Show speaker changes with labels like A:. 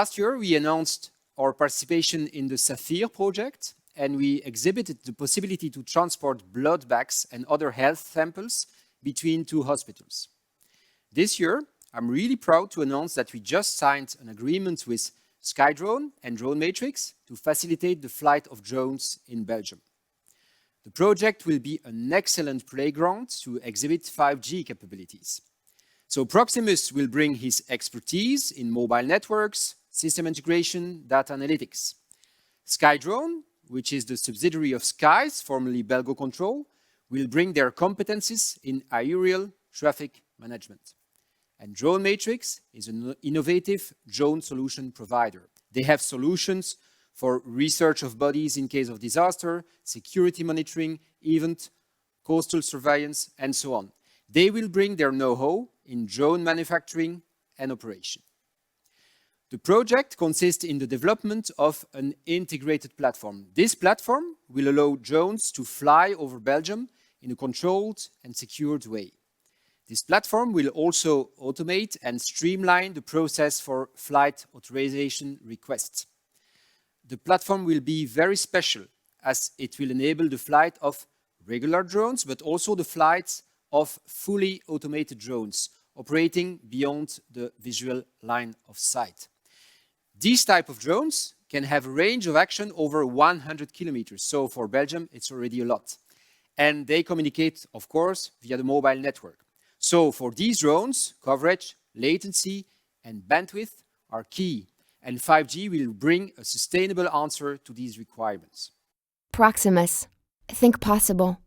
A: Last year, we announced our participation in the Sapphire project, and we exhibited the possibility to transport blood bags and other health samples between two hospitals. This year, I'm really proud to announce that we just signed an agreement with SkeyDrone DroneMatrix to facilitate the flight of drones in Belgium. The project will be an excellent playground to exhibit 5G capabilities. So Proximus will bring his expertise in mobile networks, system integration, data analytics. SkeyDrone, which is the subsidiary of Skies, formerly Belgo Control, will bring their competencies in aerial traffic management. And DroneMatrix is an innovative drone solution provider. They have solutions for research of bodies in case of disaster, security monitoring, event, coastal surveillance, and so on. They will bring their know-how in drone manufacturing and operation. The project consists in the development of an integrated platform. This platform will allow drones to fly over Belgium in a controlled and secured way. This platform will also automate and streamline the process for flight authorization requests. The platform will be very special as it will enable the flight of regular drones, but also the flights of fully automated drones operating beyond the visual line of sight. These type of drones can have a range of action over 100 kilometers. So for Belgium, it's already a lot. And they communicate, of course, via the mobile network. So for these drones, coverage, latency, and bandwidth are key. And 5G will bring a sustainable answer to these requirements.
B: Proximus. Think possible.